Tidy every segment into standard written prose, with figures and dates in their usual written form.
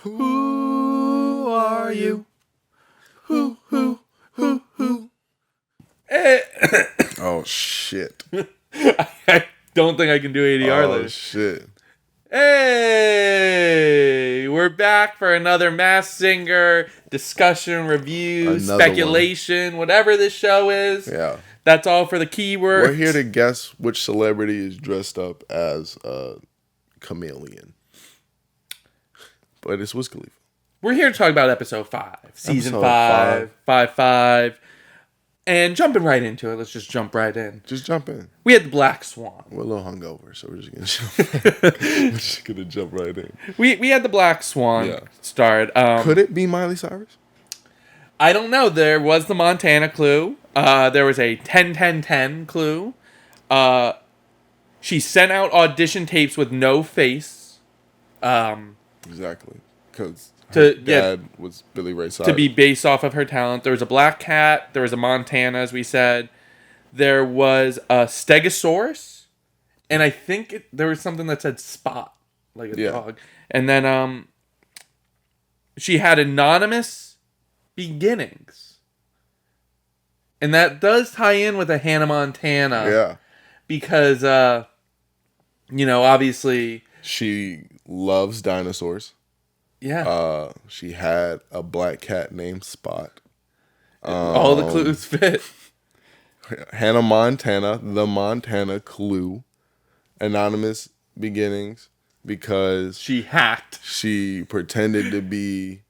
Who are you? Who? Oh, shit. I don't think I can do ADR Oh, later. shit. Hey, we're back for another Masked Singer discussion, review, Another speculation, whatever this show is. Yeah. That's all for the keywords. We're here to guess which celebrity is dressed up as a chameleon. But it's Wiz Khalifa. We're here to talk about episode 5, season Episode 5. And jumping right into it, let's just jump right in. Just jump in. We had the Black Swan. We're a little hungover, so we're just gonna jump right in. We had the Black Swan start. Could it be Miley Cyrus? I don't know. There was the Montana clue. There was a 10-10-10 clue. She sent out audition tapes with no face. Exactly. Because her dad was Billy Ray Cyrus. To be based off of her talent. There was a black cat. There was a Montana, as we said. There was a Stegosaurus. And I think there was something that said Spot. Like a dog. And then she had anonymous beginnings. And that does tie in with a Hannah Montana. Yeah. Because, obviously... She loves dinosaurs. Yeah. She had a black cat named Spot. All the clues fit. Hannah Montana, the Montana clue. Anonymous beginnings. Because... She hacked. She pretended to be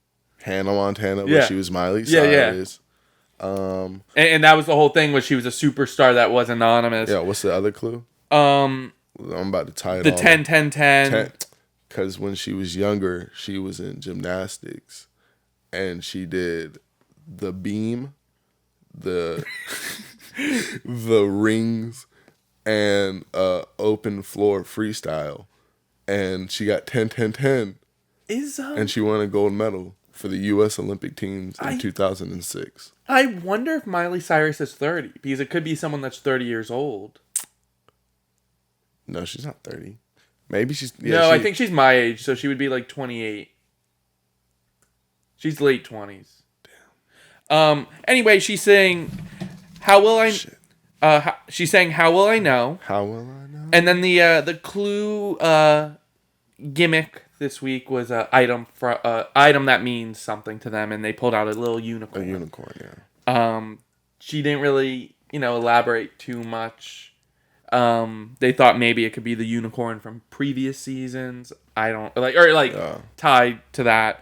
Hannah Montana, but she was Miley Cyrus. And that was the whole thing, was she was a superstar that was anonymous. Yeah, what's the other clue? I'm about to tie it the all 10-10-10. Because when she was younger, she was in gymnastics, and she did the beam, the the rings, and open floor freestyle, and she got 10-10-10. And she won a gold medal for the U.S. Olympic teams in 2006. I wonder if Miley Cyrus is 30, because it could be someone that's 30 years old. No, she's not 30. Maybe she's... I think she's my age, so she would be like 28. She's late 20s. Damn. Anyway, she's saying, "How will I..." She's saying, "How will I know?" How will I know? And then the clue gimmick this week was an item that means something to them, and they pulled out a little unicorn. A unicorn, yeah. She didn't really, elaborate too much. They thought maybe it could be the unicorn from previous seasons. I don't tied to that.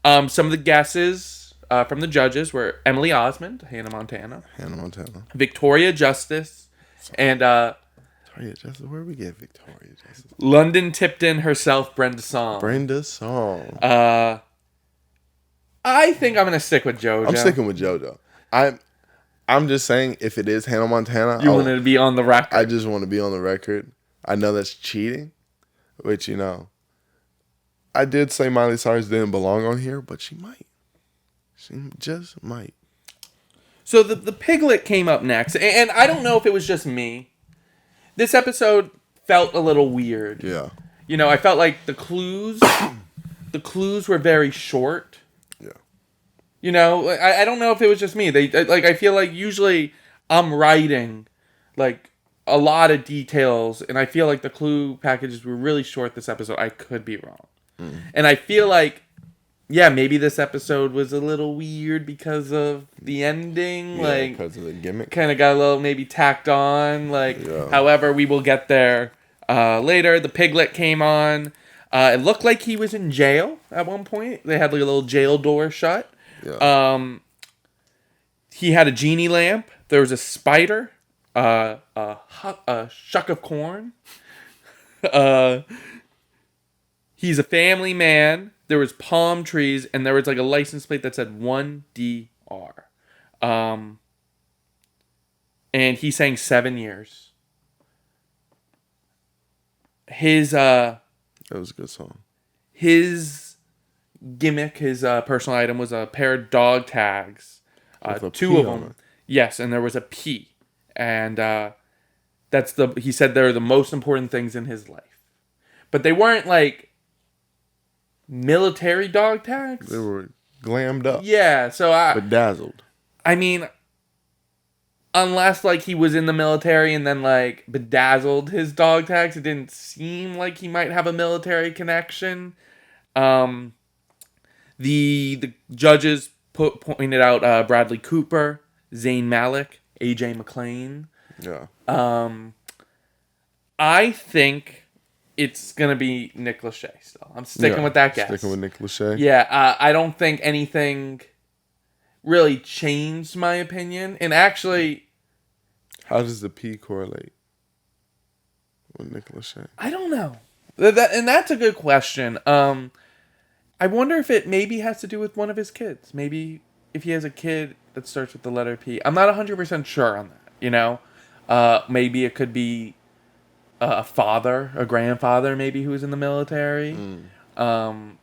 Some of the guesses from the judges were Emily Osmond, Hannah Montana, Victoria Justice, and Victoria Justice. Where we get Victoria Justice? London Tipton herself, Brenda Song. I think I'm gonna stick with JoJo. I'm sticking with JoJo. I'm just saying, if it is Hannah Montana... You want to be on the record. I just want to be on the record. I know that's cheating, which, I did say Miley Cyrus didn't belong on here, but she might. She just might. So the piglet came up next, and I don't know if it was just me. This episode felt a little weird. Yeah. I felt like the clues were very short. I don't know if it was just me. I feel like usually I'm writing like a lot of details, and I feel like the clue packages were really short this episode. I could be wrong. And I feel like, maybe this episode was a little weird because of the ending. Because of the gimmick. Kind of got a little maybe tacked on. However, we will get there later. The piglet came on. It looked like he was in jail at one point. They had like a little jail door shut. Yeah. He had a genie lamp. There was a spider. A shuck of corn. He's a family man. There was palm trees, and there was like a license plate that said 1DR. And he sang 7 years. That was a good song. His gimmick, his personal item, was a pair of dog tags. Two of them. Yes, and there was a P. And he said they're the most important things in his life. But they weren't like military dog tags. They were glammed up. Yeah, so bedazzled. I mean, unless like he was in the military and then like bedazzled his dog tags, it didn't seem like he might have a military connection. The judges pointed out Bradley Cooper, Zayn Malik, A.J. McClain. Yeah. I think it's gonna be Nick Lachey still. I'm sticking with that guess. Sticking with Nick Lachey. Yeah, I don't think anything really changed my opinion. And actually, how does the P correlate with Nick Lachey? I don't know. And that's a good question. I wonder if it maybe has to do with one of his kids. Maybe if he has a kid that starts with the letter P. I'm not 100% sure on that, you know? Maybe it could be a father, a grandfather maybe who was in the military. Yeah,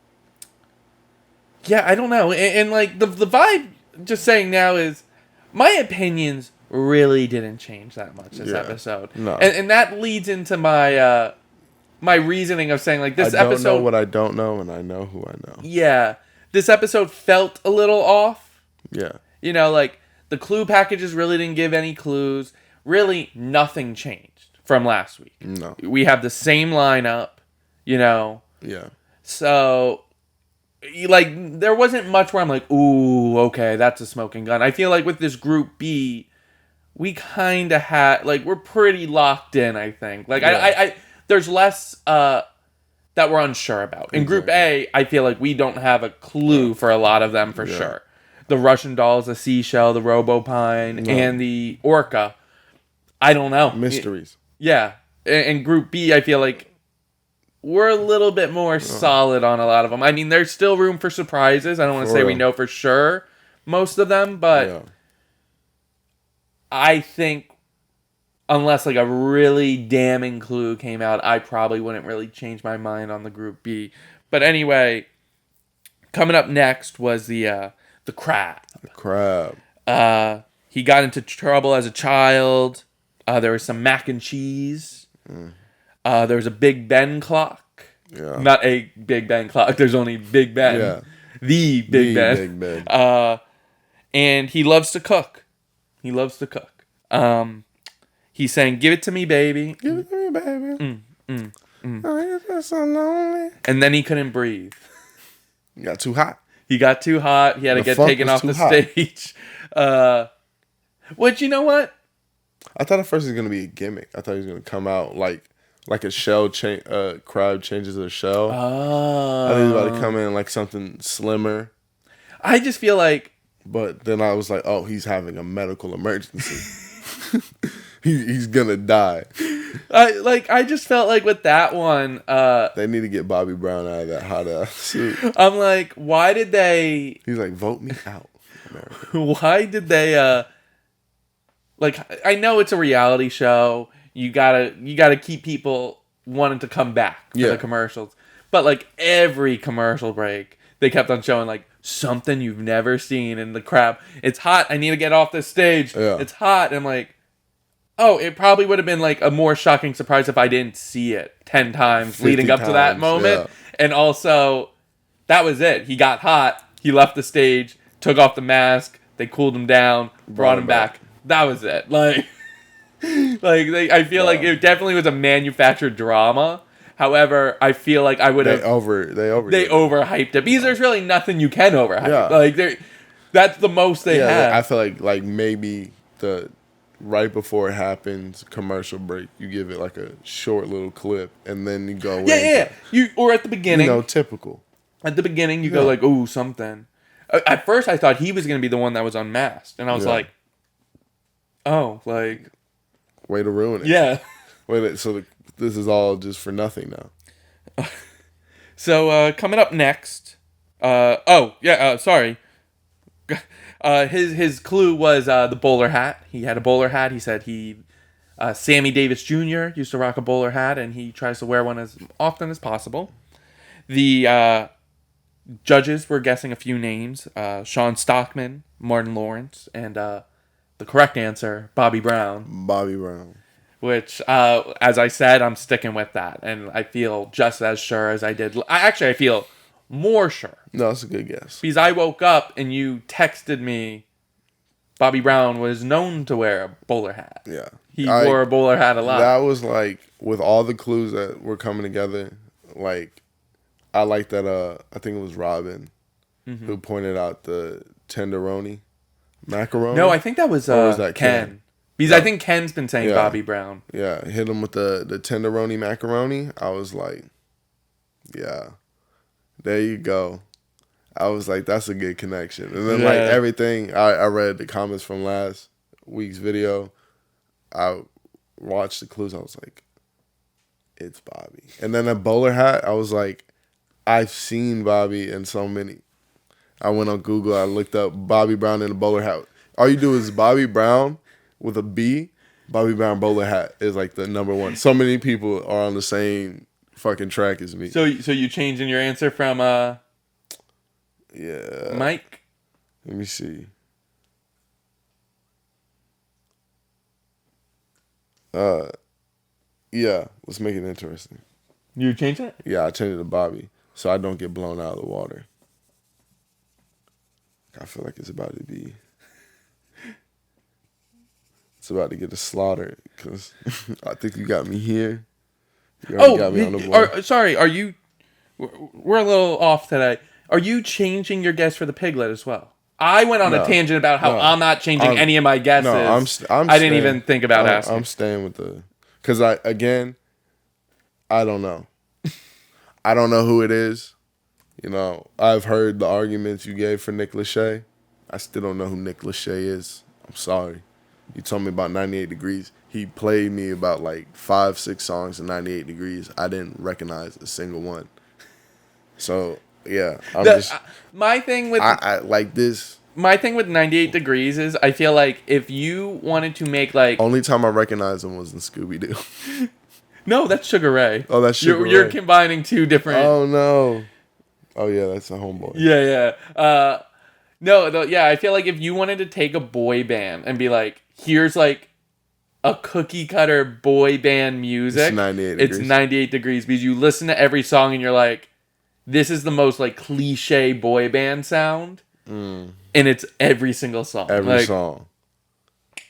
I don't know. And like the vibe just saying now is my opinions really didn't change that much this episode. No. And that leads into my my reasoning of saying like this episode. I don't know what I don't know, and I know who I know. Yeah, this episode felt a little off. Yeah, you know, like the clue packages really didn't give any clues. Really, nothing changed from last week. No, we have the same lineup. You know. Yeah. So, like, there wasn't much where I'm like, ooh, okay, that's a smoking gun. I feel like with this group B, we kind of had like we're pretty locked in. I think like I there's less that we're unsure about. In Group A, I feel like we don't have a clue for a lot of them for sure. The Russian dolls, the seashell, the Robopine, and the orca. I don't know. Mysteries. Yeah. In Group B, I feel like we're a little bit more solid on a lot of them. I mean, there's still room for surprises. I don't want to say we know for sure most of them, but I think unless like a really damning clue came out, I probably wouldn't really change my mind on the Group B. But anyway, coming up next was the crab. The crab. He got into trouble as a child. There was some mac and cheese. There was a Big Ben clock. Yeah. Not a Big Ben clock. There's only Big Ben. Yeah. The Big Ben. Big Ben. And he loves to cook. He loves to cook. He's saying, "Give it to me, baby. Give it to me, baby. Oh, you're so lonely." And then he couldn't breathe. He got too hot. He got too hot. He had to get taken off the stage. Which, you know what? I thought at first it was going to be a gimmick. I thought he was going to come out like a shell crab changes their shell. Oh. I think he was about to come in like something slimmer. I just feel like... But then I was like, oh, he's having a medical emergency. He's going to die. I just felt like with that one... they need to get Bobby Brown out of that hot ass suit. I'm like, why did they... He's like, vote me out, America. Why did they... Like, I know it's a reality show. You gotta keep people wanting to come back for the commercials. But like every commercial break, they kept on showing like something you've never seen in the crab. It's hot. I need to get off this stage. Yeah. It's hot. And I'm like, oh, it probably would have been like a more shocking surprise if I didn't see it 10 times leading up to that moment. Yeah. And also, that was it. He got hot. He left the stage, took off the mask. They cooled him down, brought him back. That was it. Like, I feel like it definitely was a manufactured drama. However, I feel like I would have... They overhyped it. Because there's really nothing you can overhype. Yeah. Like, that's the most they had. I feel like maybe right before it happens, commercial break, you give it like a short little clip, and then you go... Or at the beginning. You know, typical. At the beginning, you go like, ooh, something. At first, I thought he was going to be the one that was unmasked. And I was like... Oh, like... Way to ruin it. Yeah. Wait, so this is all just for nothing now. So, coming up next... sorry. His clue was the bowler hat. He had a bowler hat. He said Sammy Davis Jr. used to rock a bowler hat, and he tries to wear one as often as possible. The judges were guessing a few names. Sean Stockman, Martin Lawrence, and... the correct answer, Bobby Brown. Bobby Brown. Which, as I said, I'm sticking with that. And I feel just as sure as I did. I feel more sure. No, that's a good guess. Because I woke up and you texted me Bobby Brown was known to wear a bowler hat. Yeah. He wore a bowler hat a lot. That was like, with all the clues that were coming together, like, I like that, I think it was Robin who pointed out the tenderoni macaroni. No, I think that was, or was that Ken. Because I think Ken's been saying Bobby Brown. Yeah, hit him with the tenderoni macaroni. I was like, yeah, there you go. I was like, that's a good connection. And then like everything, I read the comments from last week's video. I watched the clues. I was like, it's Bobby. And then a bowler hat, I was like, I've seen Bobby in so many. I went on Google. I looked up Bobby Brown in a bowler hat. All you do is Bobby Brown with a B. Bobby Brown bowler hat is like the number one. So many people are on the same fucking track as me. So you changing your answer from yeah, Mike? Let me see. Yeah, let's make it interesting. You change it? Yeah, I changed it to Bobby so I don't get blown out of the water. I feel like it's about to be. It's about to get a slaughter because I think you got me here. You got me on the board. Sorry, are you... We're a little off today. Are you changing your guess for the piglet as well? I went on a tangent about how I'm not changing any of my guesses. No, I didn't even think about asking. I'm staying with the... Because I don't know. I don't know who it is. You know, I've heard the arguments you gave for Nick Lachey. I still don't know who Nick Lachey is. I'm sorry. You told me about 98 Degrees. He played me about like 5-6 songs in 98 Degrees. I didn't recognize a single one. So, yeah. My thing with... I like this. My thing with 98 Degrees is I feel like if you wanted to make like... Only time I recognized him was in Scooby-Doo. No, that's Sugar Ray. Oh, that's Sugar Ray. You're combining two different... Oh, no. Oh, yeah, that's a homeboy. Yeah. I feel like if you wanted to take a boy band and be like, here's like a cookie cutter boy band music, it's 98 Degrees. It's 98 Degrees because you listen to every song and you're like, this is the most like cliche boy band sound. And it's every single song. Every song.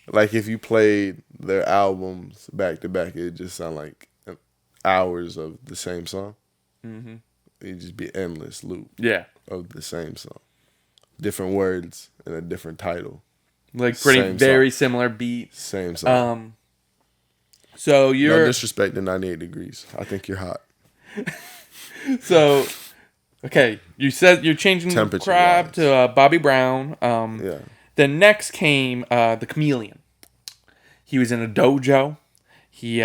Like if you played their albums back to back, it'd just sound like hours of the same song. Mm-hmm. It'd just be endless loop. Yeah. Of the same song. Different words and a different title. Like very similar beat. Same song. So you're... No disrespect to 98 Degrees. I think you're hot. So, okay. You said you're changing the crab to Bobby Brown. Yeah. Then next came the Chameleon. He was in a dojo. He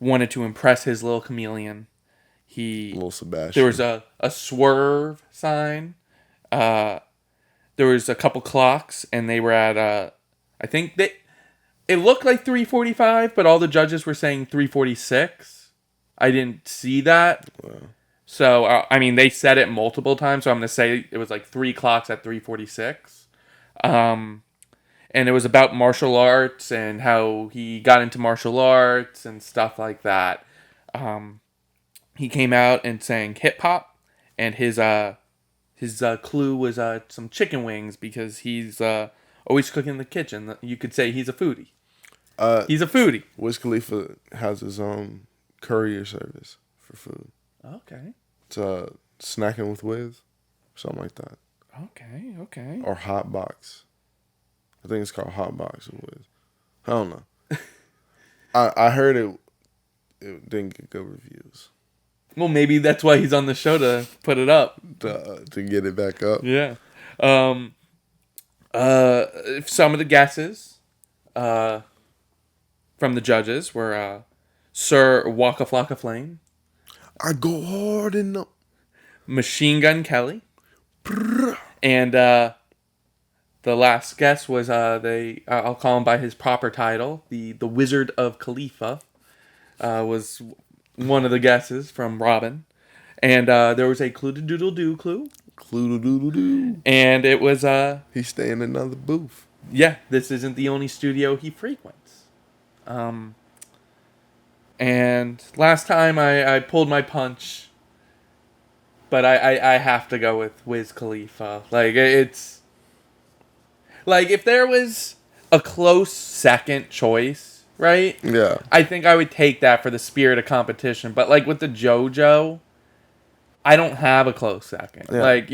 wanted to impress his little chameleon. Little Sebastian. There was a swerve sign. There was a couple clocks, and they were at I think it looked like 3:45, but all the judges were saying 3:46. I didn't see that. Wow. So I mean, they said it multiple times, so I'm gonna say it was like 3 clocks at 3:46. And it was about martial arts and how he got into martial arts and stuff like that. He came out and sang hip hop, and his clue was some chicken wings because he's always cooking in the kitchen. You could say he's a foodie. He's a foodie. Wiz Khalifa has his own courier service for food. Okay. It's snacking with Wiz, something like that. Okay. Or Hot Box. I think it's called Hot Box with Wiz. I don't know. I heard it didn't get good reviews. Well, maybe that's why he's on the show to put it up. To get it back up. Yeah. Some of the guesses from the judges were Sir Waka Flocka Flame. I go hard in the... Machine Gun Kelly. And the last guess was I'll call him by his proper title, the Wizard of Khalifa, was one of the guesses from Robin. And there was a clue-to-doodle-doo clue. Clue-to-doodle-doo. And it was... He's staying in another booth. Yeah, this isn't the only studio he frequents. And last time I pulled my punch, But I have to go with Wiz Khalifa. Like, it's... Like, if there was a close second choice, right? Yeah. I think I would take that for the spirit of competition. But, like, with the JoJo, I don't have a close second. Yeah. Like,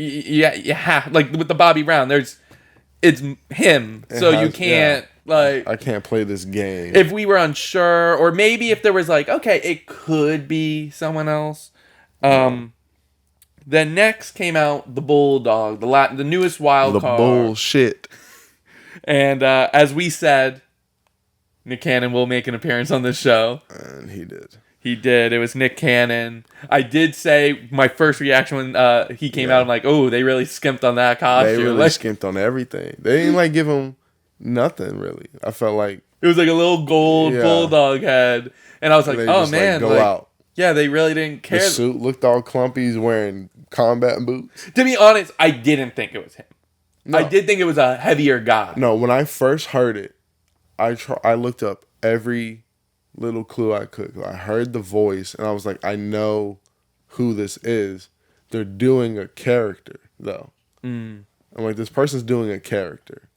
like, with the Bobby Brown, it's him. So you can't, like... I can't play this game. If we were unsure, or maybe if there was, like, okay, it could be someone else. Then next came out the Bulldog, the newest wild card. The bullshit. And as we said, Nick Cannon will make an appearance on this show. And he did. He did. It was Nick Cannon. I did say my first reaction when he came out, I'm like, oh, they really skimped on that costume. They really skimped on everything. They didn't like give him nothing really. I felt like it was like a little gold bulldog head, and I was like, oh man, go out. Yeah, they really didn't care. The suit looked all clumpy. He's wearing combat boots. To be honest, I didn't think it was him. No. I did think it was a heavier guy. No, when I first heard it, I looked up every little clue I could. I heard the voice, and I was like, I know who this is. They're doing a character, though. I'm like, this person's doing a character,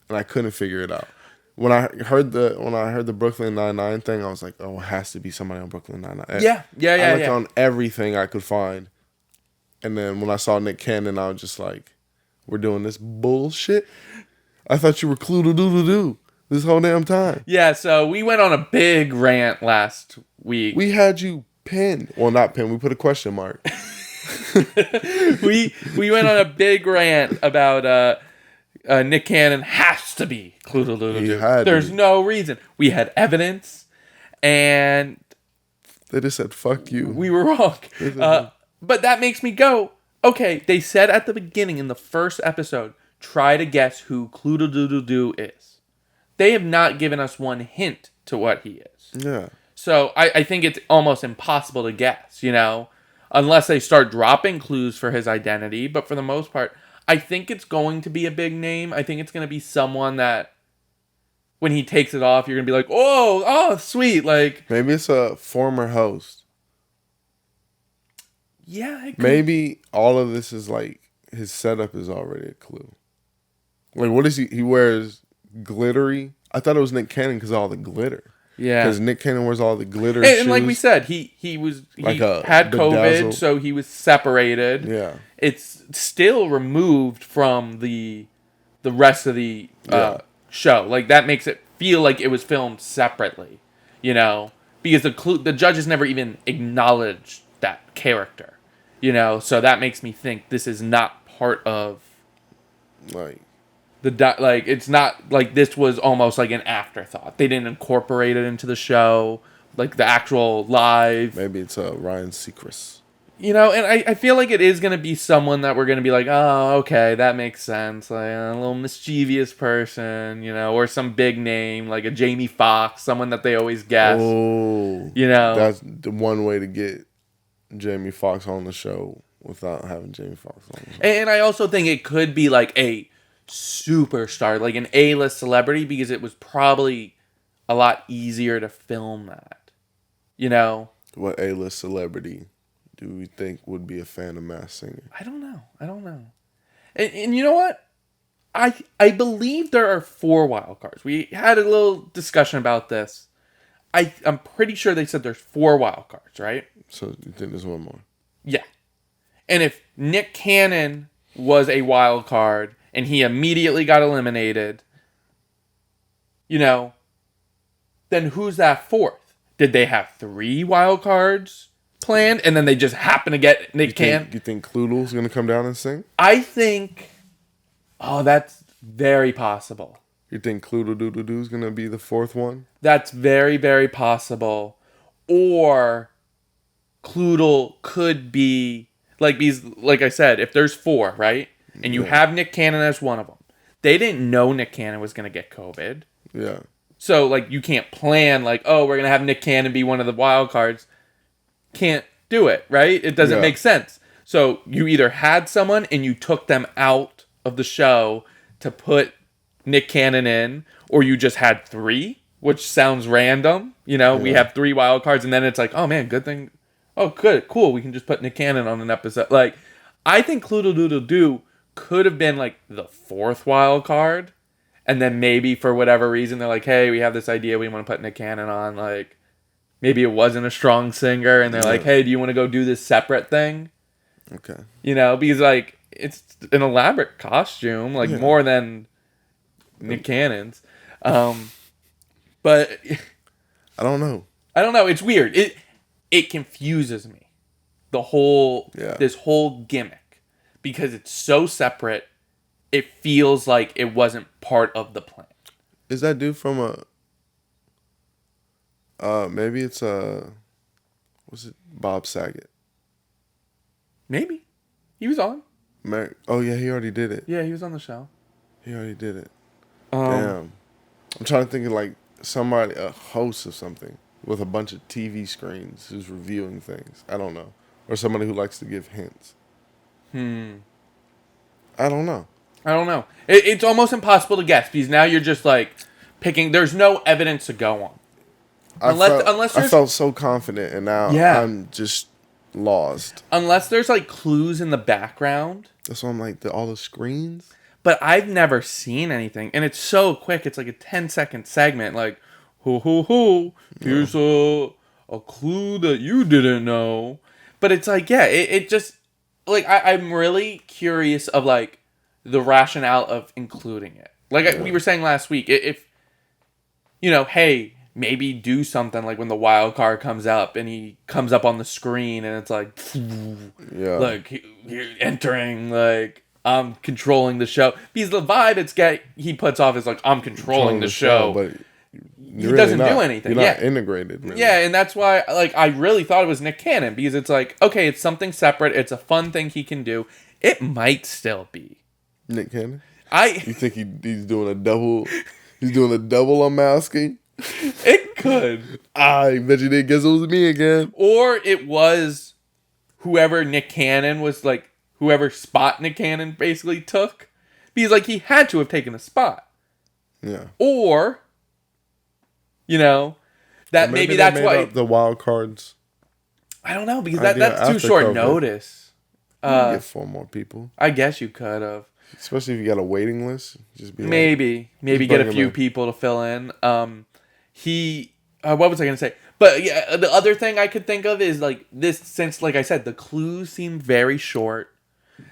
and I couldn't figure it out. When I heard the Brooklyn Nine-Nine thing, I was like, oh, it has to be somebody on Brooklyn Nine-Nine. Yeah. I looked on everything I could find, and then when I saw Nick Cannon, I was just like, we're doing this bullshit? I thought you were Clue-do-do-do-do this whole damn time. Yeah, so we went on a big rant last week. We had you pinned. Well, not pinned. We put a question mark. we went on a big rant about Nick Cannon has to be Clue-do-do-do-do. There's no reason. We had evidence, and they just said, fuck you. We were wrong. But that makes me go, okay, they said at the beginning in the first episode, try to guess who Clue-do-do-do-do is. They have not given us one hint to what he is. Yeah. So I think it's almost impossible to guess, unless they start dropping clues for his identity. But for the most part, I think it's going to be a big name. I think it's going to be someone that when he takes it off, you're going to be like, oh, sweet. Like, maybe it's a former host. Yeah. Maybe all of this is like his setup is already a clue. Like, what is he? He wears glittery. I thought it was Nick Cannon because of all the glitter. Yeah, because Nick Cannon wears all the glitter. And like we said, he had COVID, so he was separated. Yeah, it's still removed from the rest of the show. Like that makes it feel like it was filmed separately, because the judges never even acknowledged that character, So that makes me think this is not part of like. It's not like this was almost like an afterthought. They didn't incorporate it into the show, like the actual live. Maybe it's Ryan Seacrest. And I feel like it is going to be someone that we're going to be like, oh, okay, that makes sense. Like a little mischievous person, or some big name, like a Jamie Foxx, someone that they always guess. Oh, that's the one way to get Jamie Foxx on the show without having Jamie Foxx on the show. And I also think it could be like a superstar, like an A-list celebrity, because it was probably a lot easier to film that. What A-list celebrity do we think would be a fan of Masked Singer? I don't know. And you know what? I believe there are 4 wild cards. We had a little discussion about this. I'm pretty sure they said there's 4 wild cards, right? So you think there's one more? Yeah. And if Nick Cannon was a wild card and he immediately got eliminated, then who's that 4th? Did they have 3 wild cards planned and then they just happen to get Nick Cannon? You think Cloodle's going to come down and sing? I think, that's very possible. You think Cloodle-doo-doo-doo is going to be the 4th one? That's very, very possible. Or Cloodle could be, like I said, if there's 4, right? And you have Nick Cannon as one of them. They didn't know Nick Cannon was going to get COVID. Yeah. So, you can't plan, we're going to have Nick Cannon be one of the wild cards. Can't do it, right? It doesn't make sense. So, you either had someone and you took them out of the show to put Nick Cannon in, or you just had 3, which sounds random. We have 3 wild cards, and then it's like, oh, man, good thing. Oh, good, cool. We can just put Nick Cannon on an episode. I think Cloodle Doodle Doo could have been like the 4th wild card. And then maybe for whatever reason, they're like, hey, we have this idea we want to put Nick Cannon on. Like, maybe it wasn't a strong singer. And they're like, hey, do you want to go do this separate thing? Okay. Because like, it's an elaborate costume, like more than Nick Cannon's. But I don't know. It's weird. It confuses me. This whole gimmick, because it's so separate. It feels like it wasn't part of the plan. Is that dude from maybe it's was it Bob Saget? Maybe he was on. Oh yeah, he already did it. Yeah, he was on the show. He already did it. Damn. I'm trying to think of like somebody, a host of something with a bunch of TV screens who's reviewing things. I don't know. Or somebody who likes to give hints. I don't know. It's almost impossible to guess because now you're just like picking. There's no evidence to go on. I felt so confident, and now I'm just lost. Unless there's like clues in the background. That's why I'm like, all the screens? But I've never seen anything. And it's so quick. It's like a 10-second segment. Like, here's a clue that you didn't know. But it's like, it just, like, I'm really curious of, like, the rationale of including it. Like we were saying last week, if, hey, maybe do something like when the wild card comes up and he comes up on the screen and it's like, like, you're entering, like, I'm controlling the show. Because the vibe he puts off is like, I'm controlling the show. But he doesn't do anything. You're not integrated. Really. Yeah, and that's why, like, I really thought it was Nick Cannon. Because it's like, okay, it's something separate. It's a fun thing he can do. It might still be Nick Cannon? You think he's doing a double? He's doing a double unmasking? It could. I bet you didn't guess it was me again. Or it was whoever Nick Cannon was, like, whoever spot Nick Cannon basically took. Because, like, he had to have taken a spot. Yeah. Or, that maybe that's why the wild cards. I don't know, because that's too short notice. You can get 4 more people. I guess you could have. Especially if you got a waiting list. Just be maybe get a few people to fill in. What was I gonna say? But yeah, the other thing I could think of is like this. Since, like I said, the clues seem very short.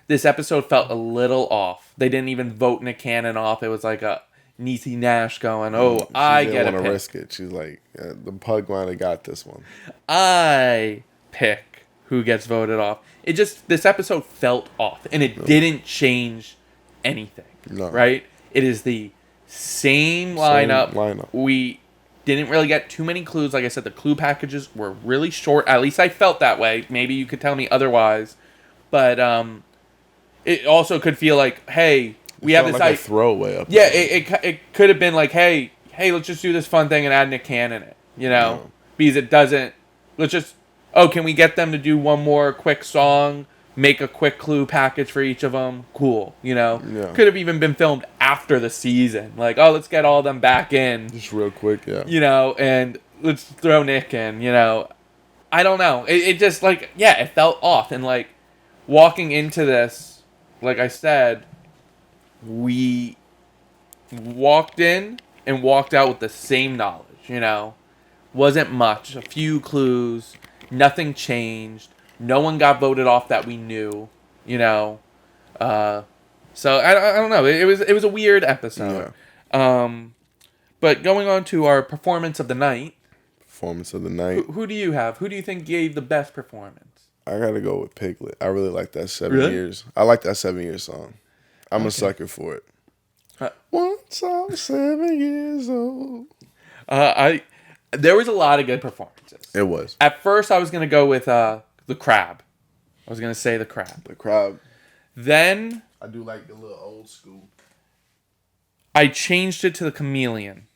This episode felt a little off. They didn't even vote Nick Cannon off. It was like a Niecy Nash going, I get to pick. Risk it. She's like, the pug might have got this one. I pick who gets voted off. This episode felt off, and it didn't change anything. No. Right? It is the same lineup. We didn't really get too many clues. Like I said, the clue packages were really short. At least I felt that way. Maybe you could tell me otherwise. But it also could feel like, hey, we have this like a throwaway up. Yeah, it could have been like, hey, let's just do this fun thing and add Nick Cannon in it. Because it doesn't. Let's just. Can we get them to do one more quick song? Make a quick clue package for each of them. Cool, Could have even been filmed after the season. Like, let's get all of them back in. Just real quick, yeah. And let's throw Nick in, I don't know. It just, like, it felt off. And, like, walking into this, like I said, we walked in and walked out with the same knowledge, Wasn't much. A few clues. Nothing changed. No one got voted off that we knew, So I don't know. It was a weird episode. Yeah. But going on to our performance of the night. Who do you have? Who do you think gave the best performance? I gotta go with Piglet. I really like that 7 years. I like that 7 year song. I'm a sucker for it. Once I was 7 years old. There was a lot of good performances. It was. At first, I was gonna go with the crab. I was gonna say the crab. The crab. Then I do like the little old school. I changed it to the chameleon,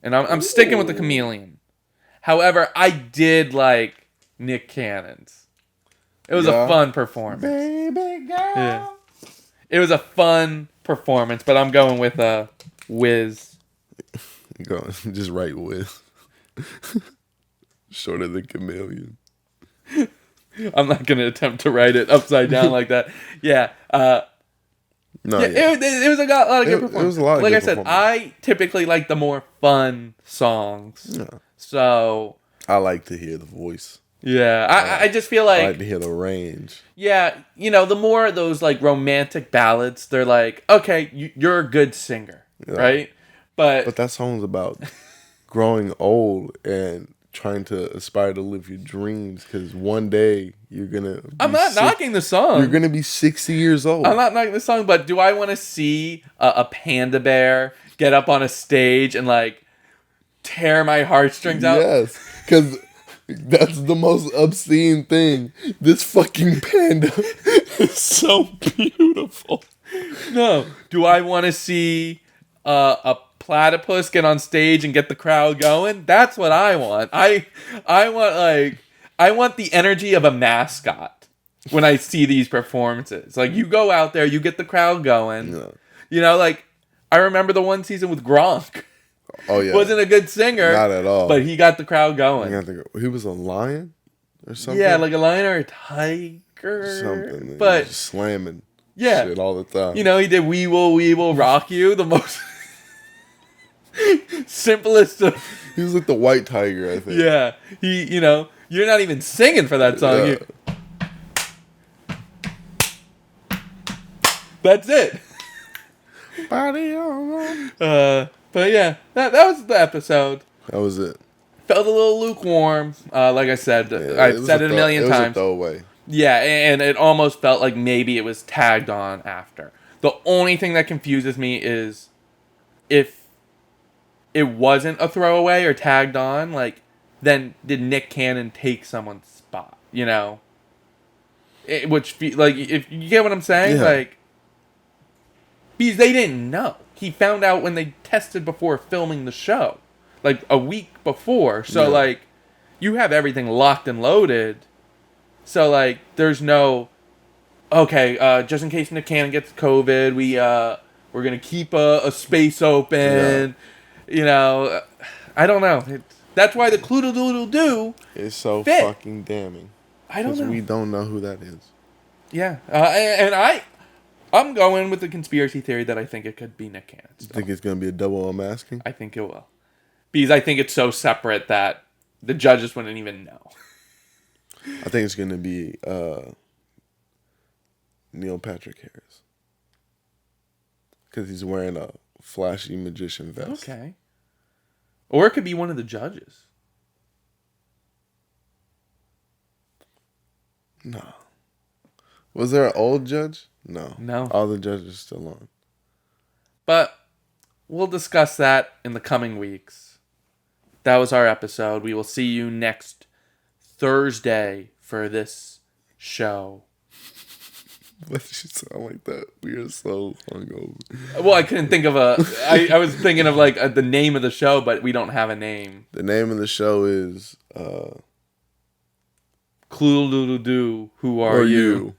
and I'm sticking with the chameleon. However, I did like Nick Cannon's. It was a fun performance. Baby girl. Yeah. It was a fun performance, but I'm going with Wiz. Go just write Wiz. Shorter than chameleon. I'm not going to attempt to write it upside down like that. Yeah. No, It was a lot of good performances. It was a lot of like good I said, I typically like the more fun songs. Yeah. So I like to hear the voice. Yeah, I just feel like... I like to hear the range. Yeah, the more of those, like, romantic ballads, they're like, okay, you're a good singer, right? But that song's about growing old and trying to aspire to live your dreams, because one day you're going to I'm not knocking the song. You're going to be 60 years old. I'm not knocking the song, but do I want to see a panda bear get up on a stage and, like, tear my heartstrings out? Yes, because... That's the most obscene thing. This fucking panda is so beautiful. No. Do I want to see a platypus get on stage and get the crowd going? That's what I want. I want the energy of a mascot when I see these performances. Like, you go out there, you get the crowd going. Yeah. Like, I remember the one season with Gronk. Oh, yeah. Wasn't a good singer. Not at all. But he got the crowd going. He was a lion or something? Yeah, like a lion or a tiger. Something. But just slamming shit all the time. He did We Will Rock You, the most simplest of... He was like the white tiger, I think. Yeah. You're not even singing for that song. That's it. Body on. But yeah, that was the episode. That was it. Felt a little lukewarm. Like I said, I've said it a million times. It was a throwaway. Yeah, and it almost felt like maybe it was tagged on after. The only thing that confuses me is if it wasn't a throwaway or tagged on, like, then did Nick Cannon take someone's spot? Which, like, if you get what I'm saying, like, because they didn't know. He found out when they tested before filming the show, like a week before. So like, you have everything locked and loaded. So like, there's no, okay, just in case Nick Cannon gets COVID, we're gonna keep a space open. I don't know. That's why the Cloodle-Doodle-Doo is so fit. Fucking damning. I don't know. We don't know who that is. Yeah, and I'm going with the conspiracy theory that I think it could be Nick Cannon. You think it's going to be a double unmasking? I think it will. Because I think it's so separate that the judges wouldn't even know. I think it's going to be Neil Patrick Harris. Because he's wearing a flashy magician vest. Okay. Or it could be one of the judges. No. Was there an old judge? No. No. All the judges are still on. But we'll discuss that in the coming weeks. That was our episode. We will see you next Thursday for this show. Why did you sound like that? We are so hungover. Well, I couldn't think of I was thinking of like the name of the show, but we don't have a name. The name of the show is Cloodle-Doodle-Doo, Who Are You?